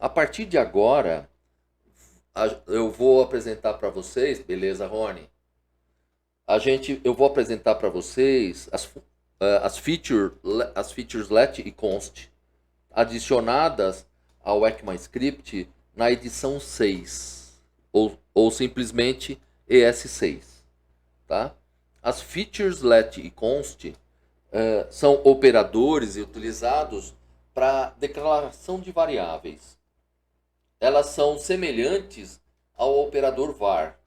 A partir de agora, eu vou apresentar para vocês, beleza, Rony? Eu vou apresentar para vocês as features let e const adicionadas ao ECMAScript na edição 6, ou simplesmente ES6, tá? As features let e const são operadores utilizados para declaração de variáveis. Elas são semelhantes ao operador var,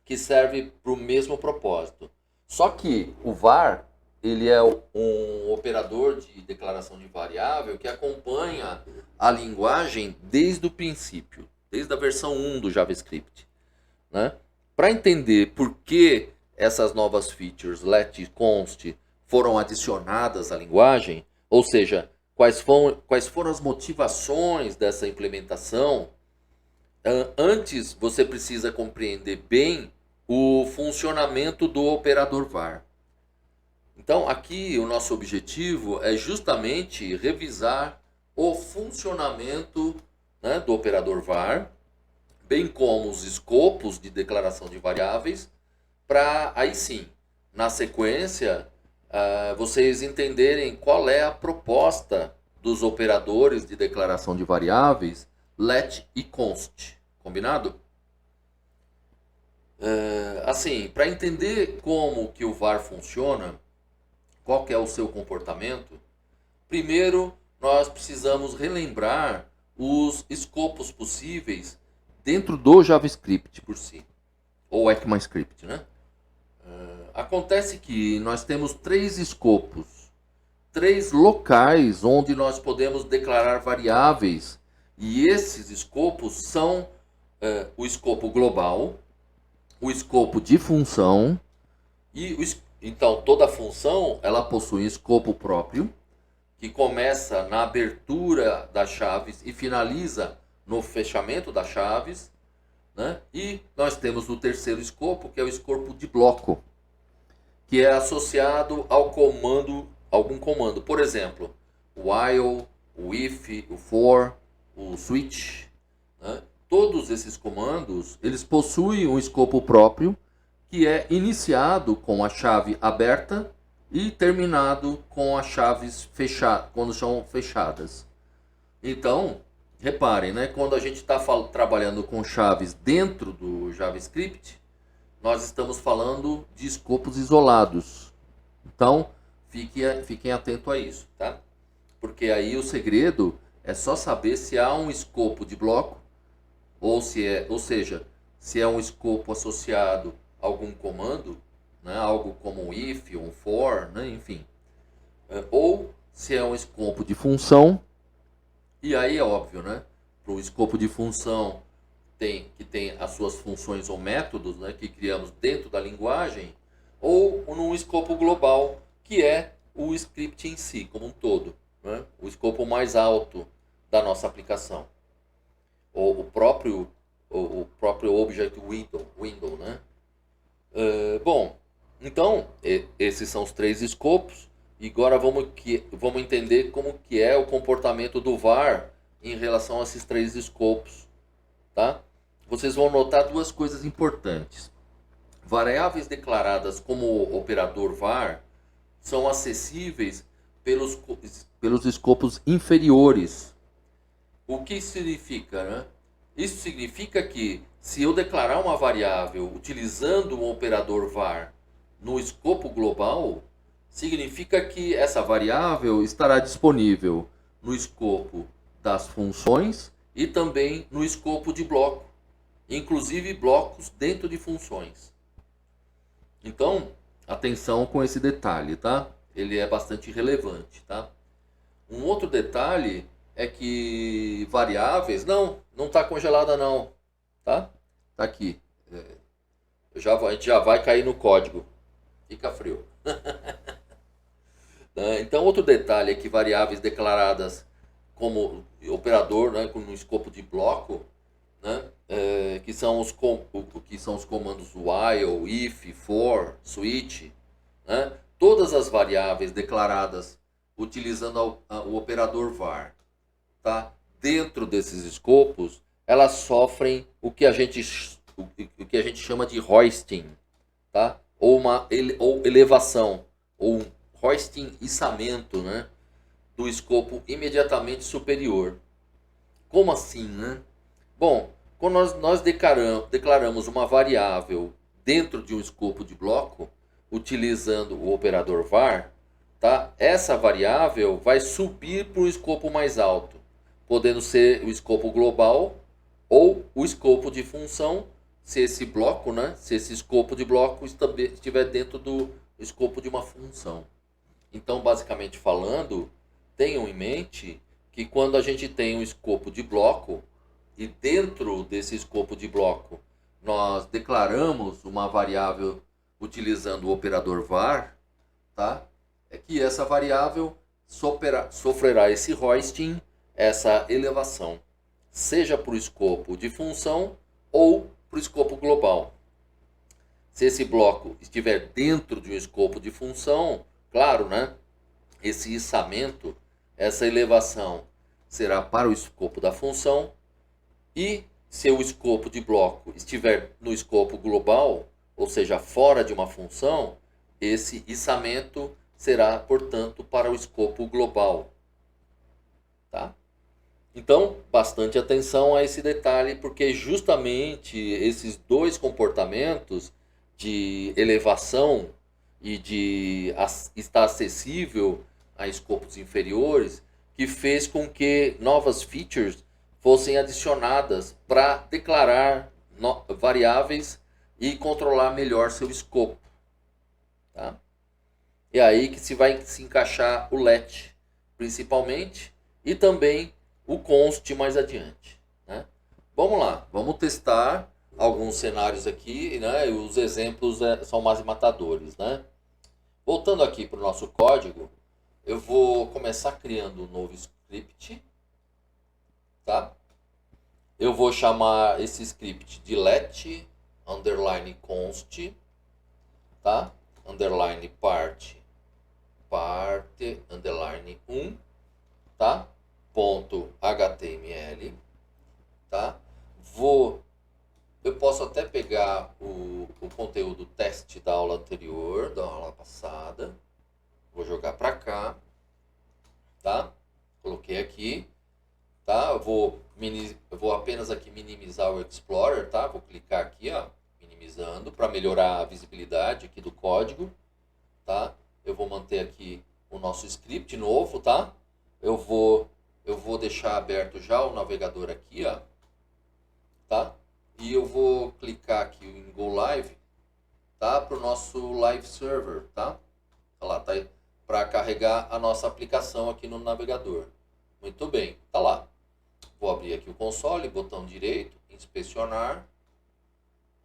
que serve para o mesmo propósito. Só que o var ele é um operador de declaração de variável que acompanha a linguagem desde o princípio, desde a versão 1 do JavaScript, né? Para entender por que essas novas features let e const foram adicionadas à linguagem, ou seja, quais foram as motivações dessa implementação, antes você precisa compreender bem o funcionamento do operador var. Então, aqui o nosso objetivo é justamente revisar o funcionamento, né, do operador var, bem como os escopos de declaração de variáveis, para aí sim, na sequência, vocês entenderem qual é a proposta dos operadores de declaração de variáveis let e const. Combinado? Assim, para entender como que o var funciona, qual que é o seu comportamento, primeiro nós precisamos relembrar os escopos possíveis dentro do JavaScript por si, ou ECMAScript, né? Acontece que nós temos três escopos, três locais onde nós podemos declarar variáveis, e esses escopos são o escopo global, o escopo de função, e então toda função ela possui um escopo próprio, que começa na abertura das chaves e finaliza no fechamento das chaves, né? E nós temos o terceiro escopo, que é o escopo de bloco, que é associado ao comando, algum comando. Por exemplo, o while, o if, o for, o switch, né? Todos esses comandos, eles possuem um escopo próprio, que é iniciado com a chave aberta e terminado com as chaves fechadas, quando são fechadas. Então, reparem, né, quando a gente está trabalhando com chaves dentro do JavaScript, nós estamos falando de escopos isolados. Então, fiquem atentos a isso, tá? Porque aí o segredo é só saber se há um escopo de bloco, ou seja, se é um escopo associado a algum comando, né, algo como um if, um for, né, enfim. Ou se é um escopo de função, e aí é óbvio, né? Para o escopo de função que tem as suas funções ou métodos, né, que criamos dentro da linguagem, ou num escopo global, que é o script em si, como um todo, né? O escopo mais alto da nossa aplicação. Ou o próprio Object Window, né? Bom, então, esses são os três escopos. E agora vamos entender como que é o comportamento do var em relação a esses três escopos, tá? Vocês vão notar duas coisas importantes. Variáveis declaradas como operador var são acessíveis pelos escopos inferiores. O que isso significa, né? Isso significa que se eu declarar uma variável utilizando um operador var no escopo global, significa que essa variável estará disponível no escopo das funções e também no escopo de bloco, inclusive blocos dentro de funções. Então, atenção com esse detalhe, tá? Ele é bastante relevante, tá? Um outro detalhe é que variáveis, não está congelada não, tá? Tá aqui. A gente já vai cair no código. Fica frio. Então, outro detalhe é que variáveis declaradas como operador, né, no escopo de bloco, né, que são os comandos while, if, for, switch, né, todas as variáveis declaradas utilizando o operador var, tá, dentro desses escopos, elas sofrem o que a gente chama de hoisting, tá? Ou elevação, ou um hoisting, içamento, né? Do escopo imediatamente superior. Como assim, né? Bom, quando nós declaramos uma variável dentro de um escopo de bloco, utilizando o operador var, tá? Essa variável vai subir para um escopo mais alto, podendo ser o escopo global ou o escopo de função, se esse bloco, né? Se esse escopo de bloco estiver dentro do escopo de uma função. Então, basicamente falando, tenham em mente que quando a gente tem um escopo de bloco, e dentro desse escopo de bloco nós declaramos uma variável utilizando o operador var, tá? É que essa variável sofrerá esse hoisting, essa elevação, seja para o escopo de função ou para o escopo global. Se esse bloco estiver dentro de um escopo de função, claro, né? Esse içamento, essa elevação será para o escopo da função. E se o escopo de bloco estiver no escopo global, ou seja, fora de uma função, esse içamento será, portanto, para o escopo global. Tá? Então, bastante atenção a esse detalhe, porque justamente esses dois comportamentos de elevação e de estar acessível a escopos inferiores, que fez com que novas features fossem adicionadas para declarar variáveis e controlar melhor seu escopo. Tá? É aí que se vai se encaixar o let, principalmente, e também o const mais adiante. Né? Vamos lá, vamos testar alguns cenários aqui, né? E os exemplos são mais matadores. Né? Voltando aqui para o nosso código, eu vou começar criando um novo script. Tá? Eu vou chamar esse script de let underline const, tá? Underline part underline 1, tá? Ponto HTML, tá? Eu posso até pegar o conteúdo teste da aula anterior, da aula passada, vou jogar para cá, tá? Coloquei aqui. Tá? Eu vou apenas aqui minimizar o Explorer, tá? Vou clicar aqui, ó, minimizando, para melhorar a visibilidade aqui do código, tá? Eu vou manter aqui o nosso script novo, tá? Eu vou deixar aberto já o navegador aqui, ó, tá? E eu vou clicar aqui em Go Live, tá? Para o nosso Live Server, tá? Olha lá, tá aí, para carregar a nossa aplicação aqui no navegador. Muito bem, tá lá. Vou abrir aqui o console, botão direito, inspecionar.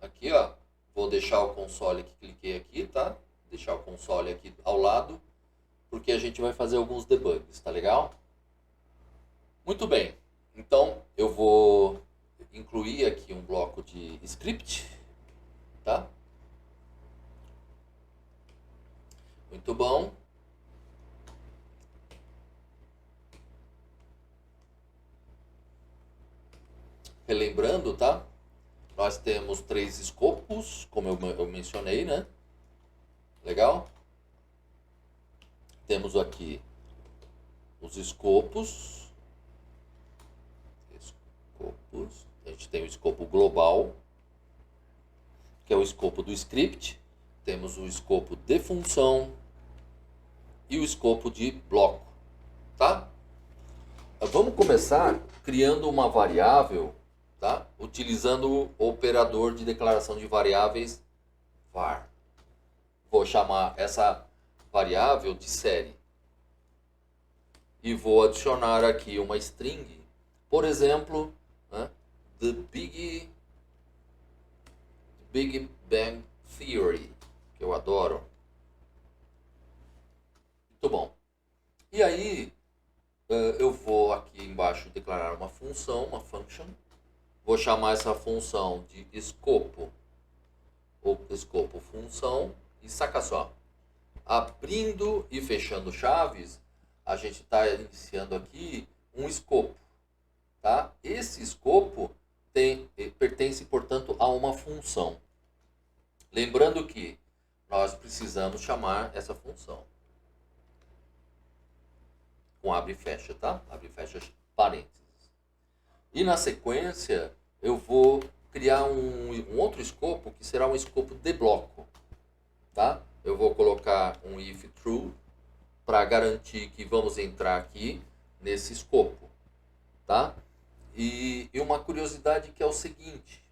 Aqui, ó, vou deixar o console que cliquei aqui, tá? Deixar o console aqui ao lado, porque a gente vai fazer alguns debugs, tá legal? Muito bem. Então, eu vou incluir aqui um bloco de script, tá? Muito bom. Relembrando, tá? Nós temos 3 escopos, como eu mencionei, né? Legal? Temos aqui os escopos. A gente tem o escopo global, que é o escopo do script. Temos o escopo de função e o escopo de bloco, tá? Vamos começar criando uma variável, tá? Utilizando o operador de declaração de variáveis var. Vou chamar essa variável de série. E vou adicionar aqui uma string, por exemplo, né, The Big Bang Theory, que eu adoro. Muito bom. E aí, eu vou aqui embaixo declarar uma função, uma function. Vou chamar essa função de escopo, ou escopo função. E saca só, abrindo e fechando chaves, a gente está iniciando aqui um escopo. tá? Esse escopo pertence, portanto, a uma função. Lembrando que nós precisamos chamar essa função com abre e fecha, tá? Abre e fecha parênteses. E na sequência, eu vou criar um outro escopo, que será um escopo de bloco, tá? Eu vou colocar um if true para garantir que vamos entrar aqui nesse escopo, tá? E uma curiosidade que é o seguinte,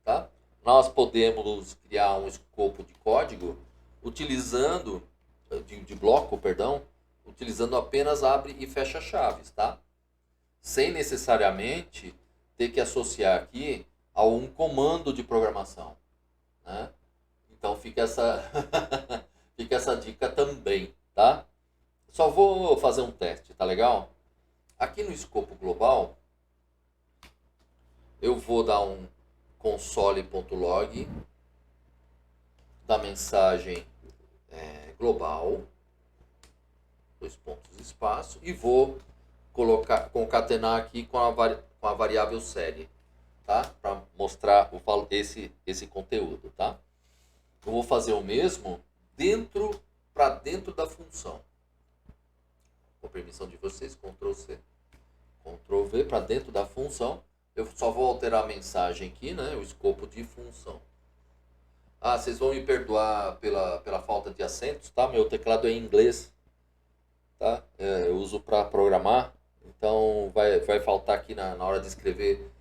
tá? Nós podemos criar um escopo de código utilizando, de bloco, perdão, utilizando apenas abre e fecha chaves, tá? Sem necessariamente ter que associar aqui a um comando de programação, né? Então fica essa, fica essa dica também, tá? Só vou fazer um teste, tá legal? Aqui no escopo global, eu vou dar um console.log da mensagem global, dois pontos, espaço, e vou concatenar aqui com a variável série, tá? Para mostrar esse conteúdo, tá? Eu vou fazer o mesmo para dentro da função. Com permissão de vocês, Ctrl C, Ctrl V, para dentro da função. Eu só vou alterar a mensagem aqui, né? O escopo de função. Ah, vocês vão me perdoar pela falta de acentos, tá? Meu teclado é em inglês, tá? Eu uso para programar, então vai faltar aqui na hora de escrever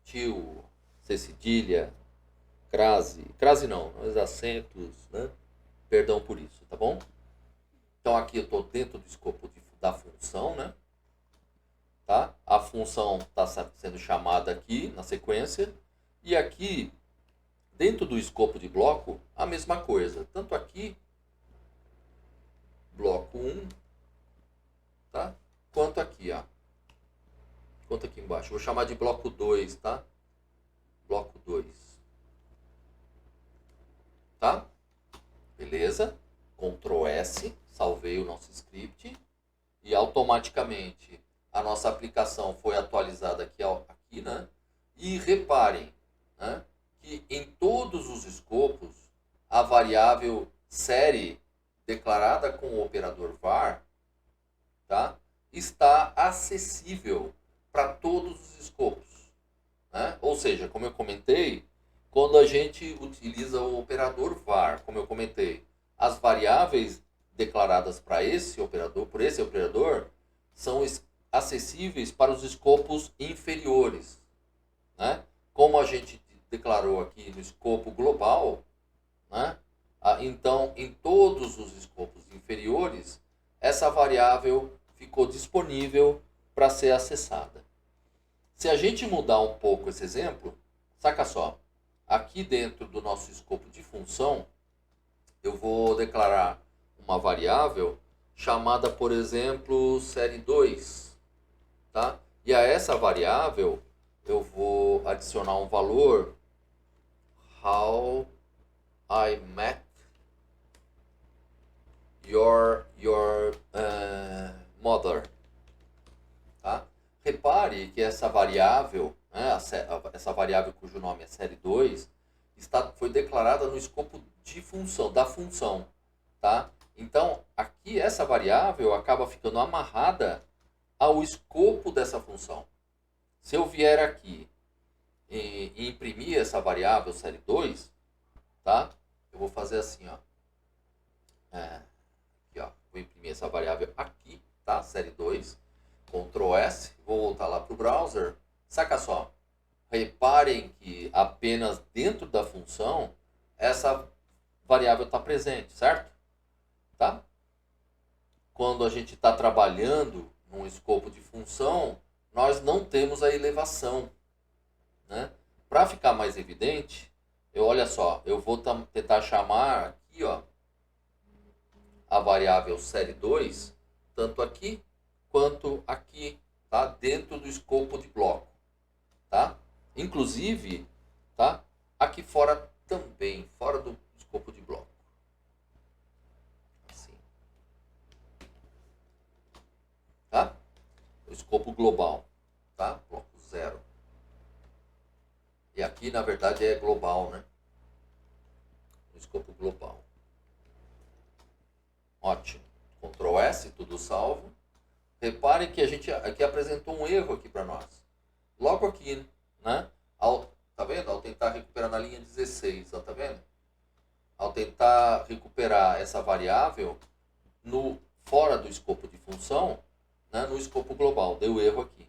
tio, C cedilha, crase não, os acentos, né? Perdão por isso, tá bom? Então aqui eu estou dentro do escopo da função, né? Tá? A função está sendo chamada aqui na sequência. E aqui, dentro do escopo de bloco, a mesma coisa. Tanto aqui, bloco 1, tá? Quanto aqui, ó. Quanto aqui embaixo. Vou chamar de bloco 2, tá? Bloco 2. Tá? Beleza? Ctrl S, salvei o nosso script. E automaticamente a nossa aplicação foi atualizada aqui, né? E reparem, né, que em todos os escopos a variável série declarada com o operador var, tá, está acessível para todos os escopos, né? Ou seja, como eu comentei, quando a gente utiliza o operador var, como eu comentei, as variáveis declaradas para esse operador, por esse operador, são acessíveis para os escopos inferiores, né? Como a gente declarou aqui no escopo global, né? Então, em todos os escopos inferiores, essa variável ficou disponível para ser acessada. Se a gente mudar um pouco esse exemplo, saca só, aqui dentro do nosso escopo de função, eu vou declarar uma variável chamada, por exemplo, série 2. Tá? E a essa variável eu vou adicionar um valor how I met your mother. Tá? Repare que essa variável, né, essa variável cujo nome é série 2, foi declarada no escopo de função, da função. Tá? Então, aqui essa variável acaba ficando amarrada ao escopo dessa função. Se eu vier aqui e imprimir essa variável série 2, tá? Eu vou fazer assim, ó. Aqui, ó. Vou imprimir essa variável aqui, tá? Série 2. Ctrl S. Vou voltar lá para o browser. Saca só. Reparem que apenas dentro da função essa variável está presente, certo? Tá? Quando a gente está trabalhando num escopo de função, nós não temos a elevação, né? Para ficar mais evidente, olha só, eu vou tentar chamar aqui, ó, a variável série 2, tanto aqui quanto aqui, tá? Dentro do escopo de bloco, tá? Inclusive, tá? Aqui fora também, fora do escopo de bloco. Assim. Tá? O escopo global. E aqui, na verdade, é global, né? No escopo global. Ótimo. Ctrl S, tudo salvo. Reparem que a gente aqui apresentou um erro aqui para nós. Logo aqui, né? Tá vendo? Ao tentar recuperar na linha 16, ó, tá vendo? Ao tentar recuperar essa variável fora do escopo de função, né, no escopo global, deu erro aqui.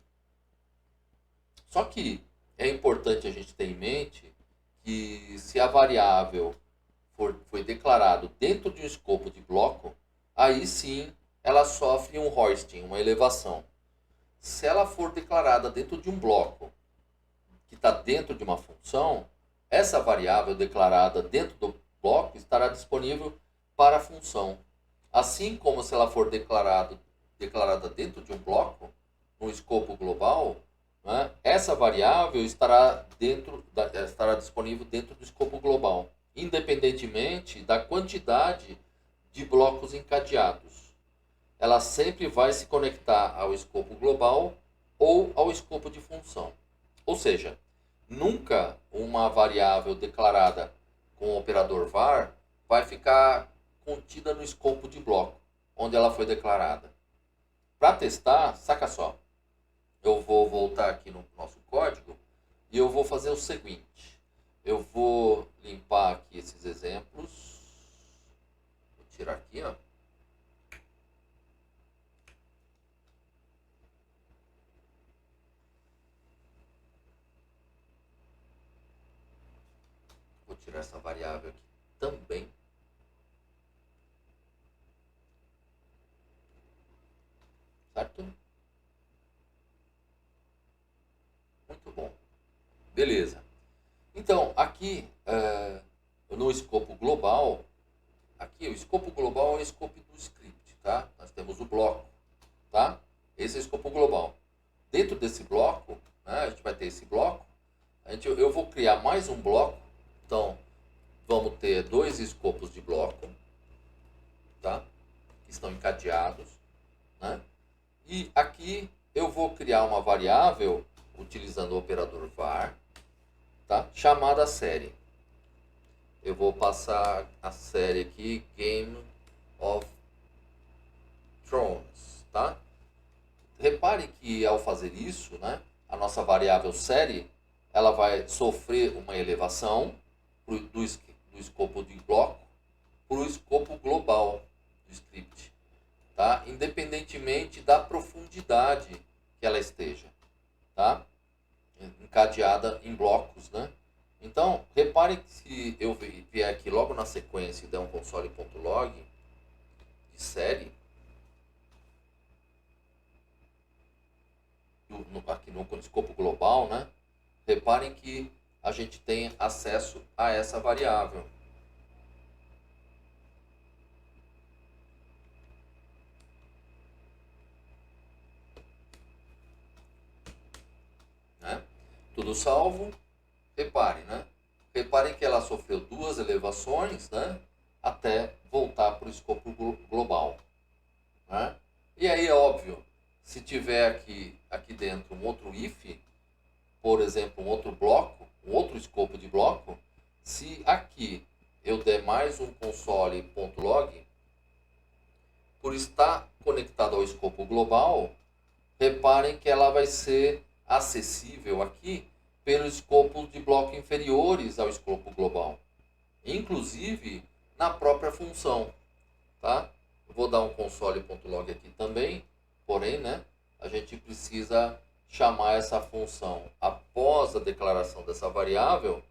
Só que é importante a gente ter em mente que se a variável foi declarado dentro de um escopo de bloco, aí sim ela sofre um hoisting, uma elevação. Se ela for declarada dentro de um bloco que está dentro de uma função, essa variável declarada dentro do bloco estará disponível para a função. Assim como se ela for declarada dentro de um bloco, no escopo global, né, essa variável estará disponível dentro do escopo global, independentemente da quantidade de blocos encadeados. Ela sempre vai se conectar ao escopo global ou ao escopo de função. Ou seja, nunca uma variável declarada com o operador var vai ficar contida no escopo de bloco, onde ela foi declarada. Para testar, saca só, eu vou voltar aqui no nosso código e eu vou fazer o seguinte. Eu vou limpar aqui esses exemplos. Vou tirar aqui, ó. Vou tirar essa variável aqui também. Certo? Muito bom. Beleza. Então, aqui no escopo global, aqui o escopo global é o escopo do script, tá? Nós temos o bloco, tá? Esse é o escopo global. Dentro desse bloco, né, a gente vai ter esse bloco. Eu vou criar mais um bloco. Então, vamos ter dois escopos de bloco, tá? Que estão encadeados, né? E aqui eu vou criar uma variável utilizando o operador var, tá? Chamada série. Eu vou passar a série aqui Game of Thrones, tá? Repare que ao fazer isso, né, a nossa variável série ela vai sofrer uma elevação do escopo de bloco para o escopo global do script, tá? Independentemente da profundidade que ela esteja, tá? Encadeada em blocos, né? Então, repare que se eu vier aqui logo na sequência e der um console.log de série, aqui no escopo global, né? Reparem que a gente tem acesso a essa variável. Né? Tudo salvo. Reparem, né? Reparem que ela sofreu duas elevações, né? Até voltar para o escopo global. Né? E aí é óbvio, se tiver aqui dentro um outro if, por exemplo, um outro bloco, um outro escopo de bloco, se aqui eu der mais um console.log, por estar conectado ao escopo global, reparem que ela vai ser acessível aqui pelos escopos de bloco inferiores ao escopo global, inclusive na própria função, tá? Vou dar um console.log aqui também, porém, né, a gente precisa chamar essa função após a declaração dessa variável.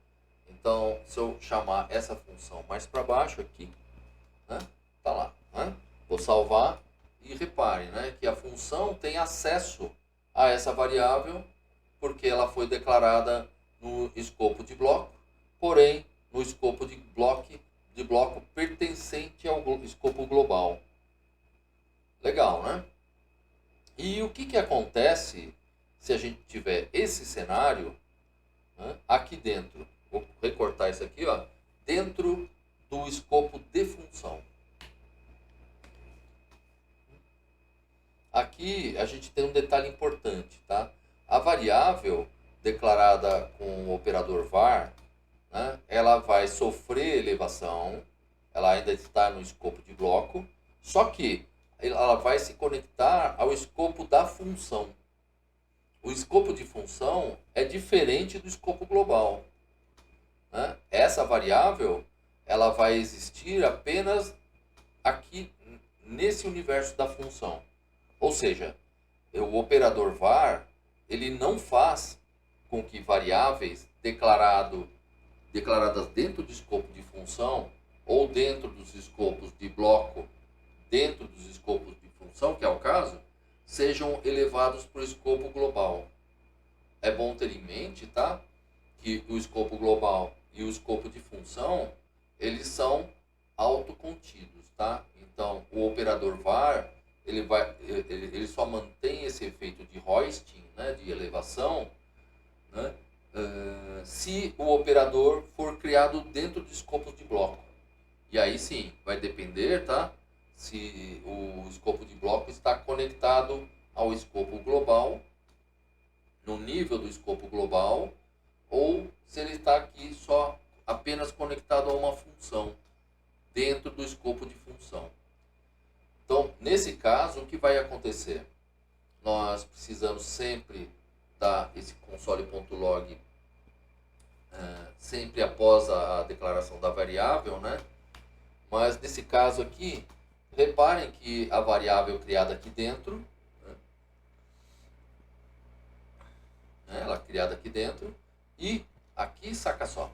Então, se eu chamar essa função mais para baixo aqui, né, tá lá, né? Vou salvar e repare, né, que a função tem acesso a essa variável porque ela foi declarada no escopo de bloco, porém no escopo de bloco pertencente ao escopo global. Legal, né? E o que acontece se a gente tiver esse cenário, né, aqui dentro? Vou recortar isso aqui, ó, dentro do escopo de função. Aqui a gente tem um detalhe importante, tá? A variável declarada com o operador var, né, ela vai sofrer elevação, ela ainda está no escopo de bloco, só que ela vai se conectar ao escopo da função. O escopo de função é diferente do escopo global, né? Essa variável ela vai existir apenas aqui nesse universo da função. Ou seja, o operador var ele não faz com que variáveis declaradas dentro do escopo de função ou dentro dos escopos de bloco, dentro dos escopos de função, que é o caso, sejam elevados para o escopo global. É bom ter em mente, tá, que o escopo global e o escopo de função, eles são autocontidos, tá? Então, o operador var, ele só mantém esse efeito de hoisting, né, de elevação, né, se o operador for criado dentro de escopos de bloco. E aí sim, vai depender, tá, se o escopo de bloco está conectado ao escopo global, no nível do escopo global, ou se ele está aqui só apenas conectado a uma função, dentro do escopo de função. Então, nesse caso, o que vai acontecer? Nós precisamos sempre dar esse console.log sempre após a declaração da variável, né? Mas nesse caso aqui, reparem que a variável criada aqui dentro, né? Ela é criada aqui dentro, e aqui, saca só,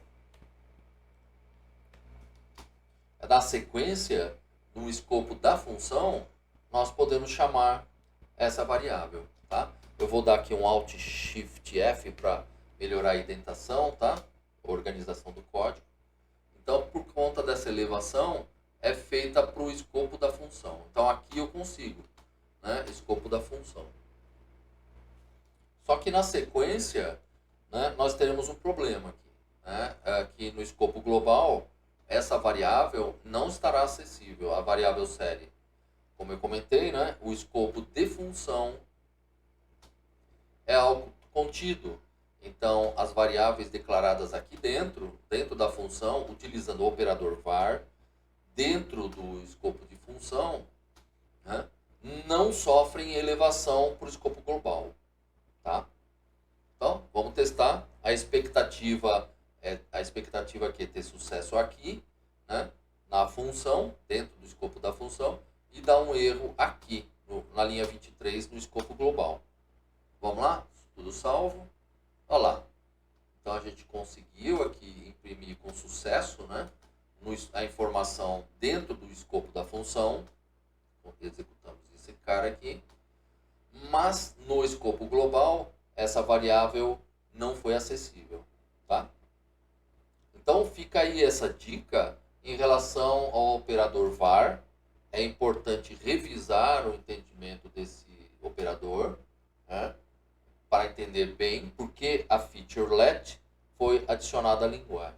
na sequência, no escopo da função, nós podemos chamar essa variável, tá? Eu vou dar aqui um Alt Shift F para melhorar a indentação, tá? A organização do código. Então, por conta dessa elevação, é feita para o escopo da função. Então, aqui eu consigo, né? Escopo da função. Só que na sequência, né, nós teremos um problema aqui, né? Aqui no escopo global, essa variável não estará acessível, a variável série. Como eu comentei, né, o escopo de função é algo contido. Então, as variáveis declaradas aqui dentro da função, utilizando o operador var, dentro do escopo de função, né, não sofrem elevação para o escopo global. Tá? Então, vamos testar. A expectativa aqui é ter sucesso aqui, né, na função, dentro do escopo da função, e dar um erro aqui, na linha 23, no escopo global. Vamos lá? Tudo salvo. Olha lá. Então, a gente conseguiu aqui imprimir com sucesso, né, a informação dentro do escopo da função. Executamos esse cara aqui. Mas, no escopo global, essa variável não foi acessível. Tá? Então, fica aí essa dica em relação ao operador var. É importante revisar o entendimento desse operador, né, para entender bem por que a feature let foi adicionada à linguagem.